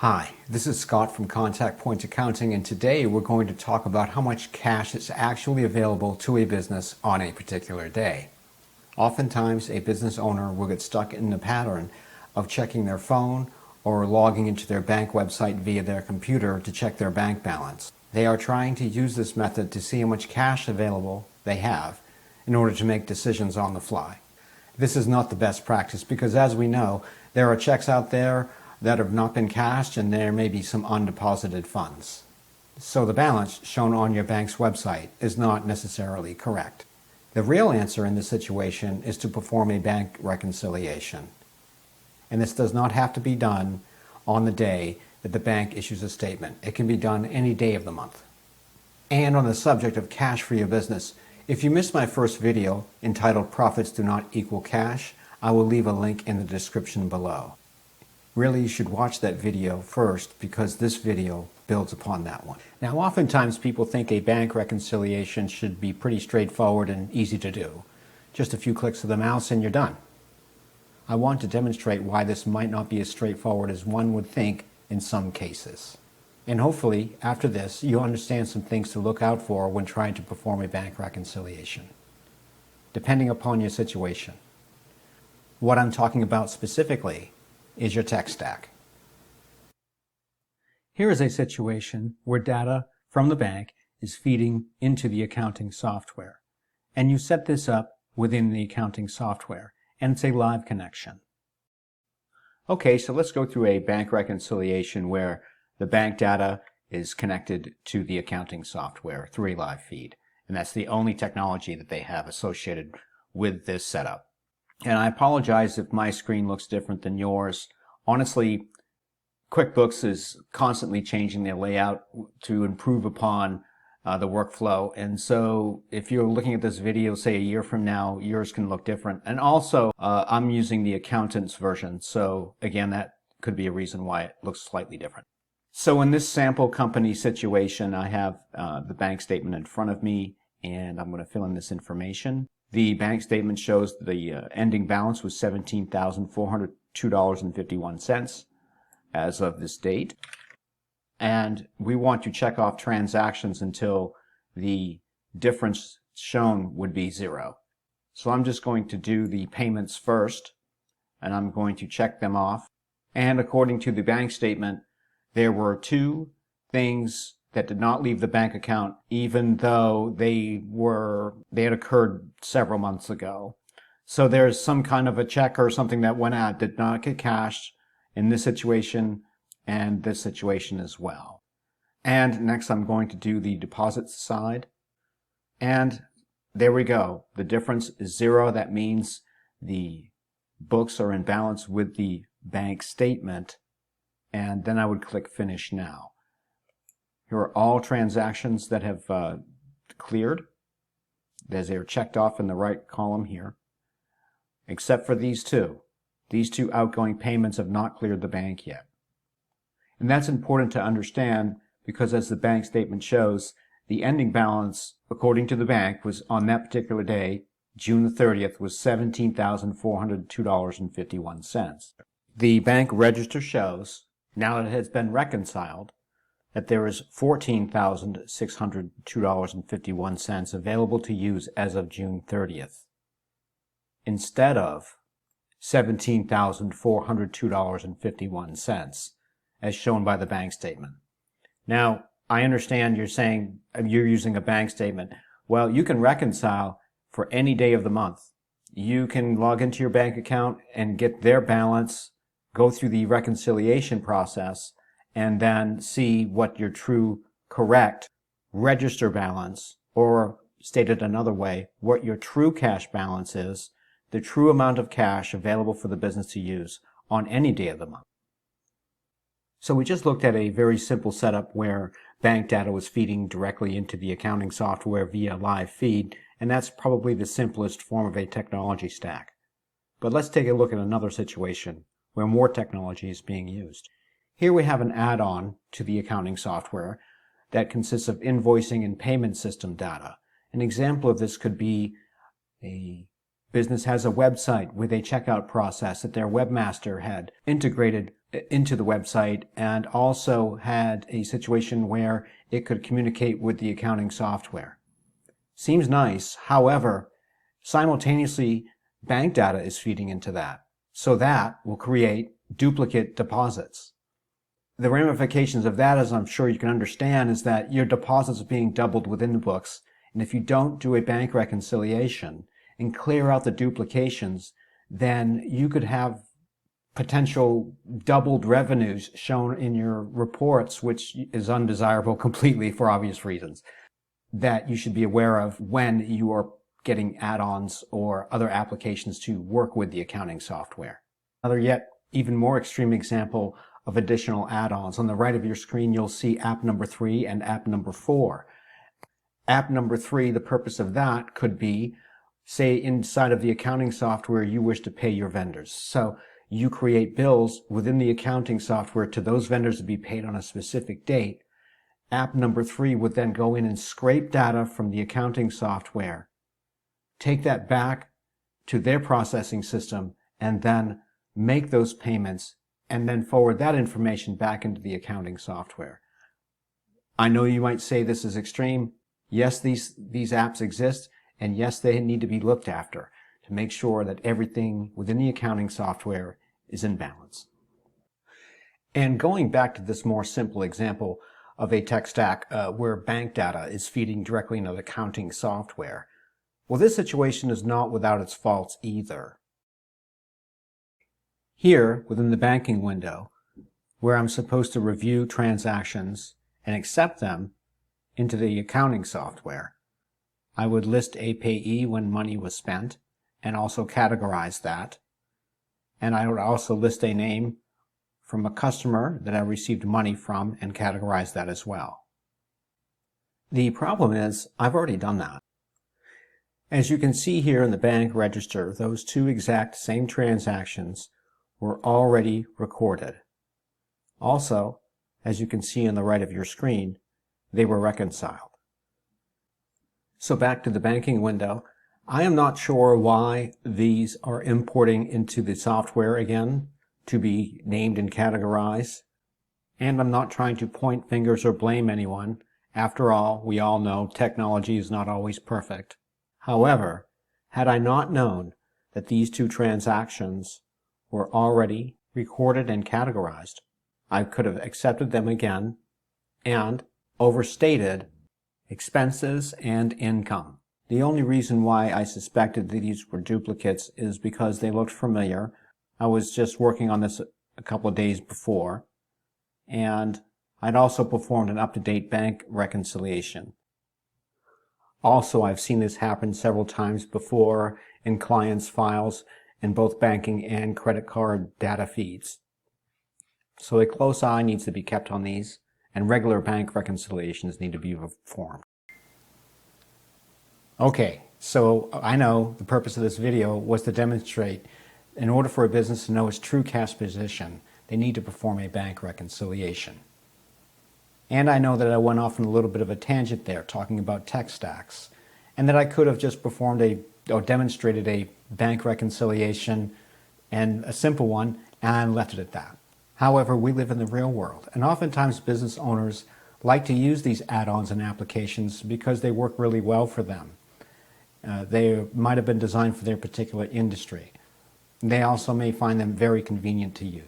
Hi, this is Scott from Contact Point Accounting, and today we're going to talk about how much cash is actually available to a business on a particular day. Oftentimes, a business owner will get stuck in the pattern of checking their phone or logging into their bank website via their computer to check their bank balance. They are trying to use this method to see how much cash available they have in order to make decisions on the fly. This is not the best practice because, as we know, there are checks out there that have not been cashed and there may be some undeposited funds. So the balance shown on your bank's website is not necessarily correct. The real answer in this situation is to perform a bank reconciliation. And this does not have to be done on the day that the bank issues a statement. It can be done any day of the month. And on the subject of cash for your business, if you missed my first video entitled Profits Do Not Equal Cash, I will leave a link in the description below. Really, you should watch that video first because this video builds upon that one. Now, oftentimes people think a bank reconciliation should be pretty straightforward and easy to do. Just a few clicks of the mouse and you're done. I want to demonstrate why this might not be as straightforward as one would think in some cases. And hopefully, after this, you'll understand some things to look out for when trying to perform a bank reconciliation, depending upon your situation. What I'm talking about specifically is your tech stack. Here is a situation where data from the bank is feeding into the accounting software. And you set this up within the accounting software, and it's a live connection. Okay, so let's go through a bank reconciliation where the bank data is connected to the accounting software through a live feed. And that's the only technology that they have associated with this setup. And I apologize if my screen looks different than yours. Honestly, QuickBooks is constantly changing their layout to improve upon the workflow. And so if you're looking at this video, say a year from now, yours can look different. And also, I'm using the accountant's version. So again, that could be a reason why it looks slightly different. So in this sample company situation, I have the bank statement in front of me, and I'm going to fill in this information. The bank statement shows the ending balance was $17,402.51 as of this date. And we want to check off transactions until the difference shown would be zero. So I'm just going to do the payments first, and I'm going to check them off. And according to the bank statement, there were two things that did not leave the bank account, even though they had occurred several months ago. So there's some kind of a check or something that went out, did not get cashed in this situation and this situation as well. And next I'm going to do the deposits side. And there we go. The difference is zero. That means the books are in balance with the bank statement. And then I would click Finish Now. Here are all transactions that have cleared, as they are checked off in the right column here, except for these two. These two outgoing payments have not cleared the bank yet. And that's important to understand because, as the bank statement shows, the ending balance, according to the bank, was on that particular day, June the 30th, was $17,402.51. The bank register shows, now that it has been reconciled, that there is $14,602.51 available to use as of June 30th, instead of $17,402.51, as shown by the bank statement. Now, I understand you're saying you're using a bank statement. Well, you can reconcile for any day of the month. You can log into your bank account and get their balance, go through the reconciliation process, and then see what your true, correct register balance, or stated another way, what your true cash balance is, the true amount of cash available for the business to use on any day of the month. So we just looked at a very simple setup where bank data was feeding directly into the accounting software via live feed, and that's probably the simplest form of a technology stack. But let's take a look at another situation where more technology is being used. Here we have an add-on to the accounting software that consists of invoicing and payment system data. An example of this could be a business has a website with a checkout process that their webmaster had integrated into the website, and also had a situation where it could communicate with the accounting software. Seems nice. However, simultaneously, bank data is feeding into that. So that will create duplicate deposits. The ramifications of that, as I'm sure you can understand, is that your deposits are being doubled within the books. And if you don't do a bank reconciliation and clear out the duplications, then you could have potential doubled revenues shown in your reports, which is undesirable completely for obvious reasons, that you should be aware of when you are getting add-ons or other applications to work with the accounting software. Another yet even more extreme example of additional add-ons. On the right of your screen, you'll see app number 3 and app number 4. App number 3, the purpose of that could be, say, inside of the accounting software, you wish to pay your vendors. So you create bills within the accounting software to those vendors to be paid on a specific date. App number 3 would then go in and scrape data from the accounting software, take that back to their processing system, and then make those payments, and then forward that information back into the accounting software. I know you might say this is extreme. Yes, these apps exist, and yes, they need to be looked after to make sure that everything within the accounting software is in balance. And going back to this more simple example of a tech stack where bank data is feeding directly into the accounting software, well, this situation is not without its faults either. Here, within the banking window, where I'm supposed to review transactions and accept them into the accounting software, I would list a payee when money was spent and also categorize that. And I would also list a name from a customer that I received money from and categorize that as well. The problem is I've already done that. As you can see here in the bank register, those two exact same transactions were already recorded. Also, as you can see on the right of your screen, they were reconciled. So back to the banking window, I am not sure why these are importing into the software again to be named and categorized. And I'm not trying to point fingers or blame anyone. After all, we all know technology is not always perfect. However, had I not known that these two transactions were already recorded and categorized, I could have accepted them again and overstated expenses and income. The only reason why I suspected that these were duplicates is because they looked familiar. I was just working on this a couple of days before, and I'd also performed an up-to-date bank reconciliation. Also, I've seen this happen several times before in clients' files in both banking and credit card data feeds. So a close eye needs to be kept on these, and regular bank reconciliations need to be performed. Okay, so I know the purpose of this video was to demonstrate in order for a business to know its true cash position, they need to perform a bank reconciliation. And I know that I went off on a little bit of a tangent there talking about tech stacks, and that I could have just performed or demonstrated a bank reconciliation, and a simple one, and left it at that. However, we live in the real world, and oftentimes business owners like to use these add-ons and applications because they work really well for them. They might have been designed for their particular industry. They also may find them very convenient to use.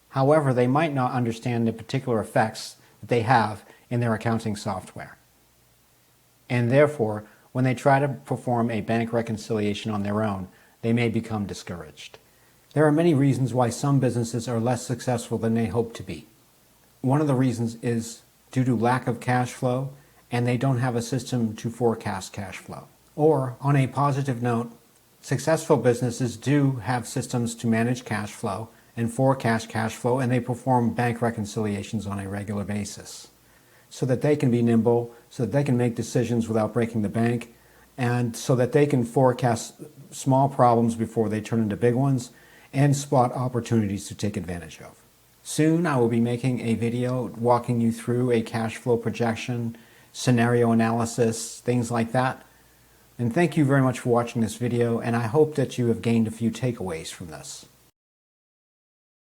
However, they might not understand the particular effects that they have in their accounting software. And therefore, when they try to perform a bank reconciliation on their own, they may become discouraged. There are many reasons why some businesses are less successful than they hope to be. One of the reasons is due to lack of cash flow, and they don't have a system to forecast cash flow. Or, on a positive note, successful businesses do have systems to manage cash flow and forecast cash flow, and they perform bank reconciliations on a regular basis so that they can be nimble, so that they can make decisions without breaking the bank, and so that they can forecast small problems before they turn into big ones and spot opportunities to take advantage of. Soon I will be making a video walking you through a cash flow projection, scenario analysis, things like that. And thank you very much for watching this video, and I hope that you have gained a few takeaways from this.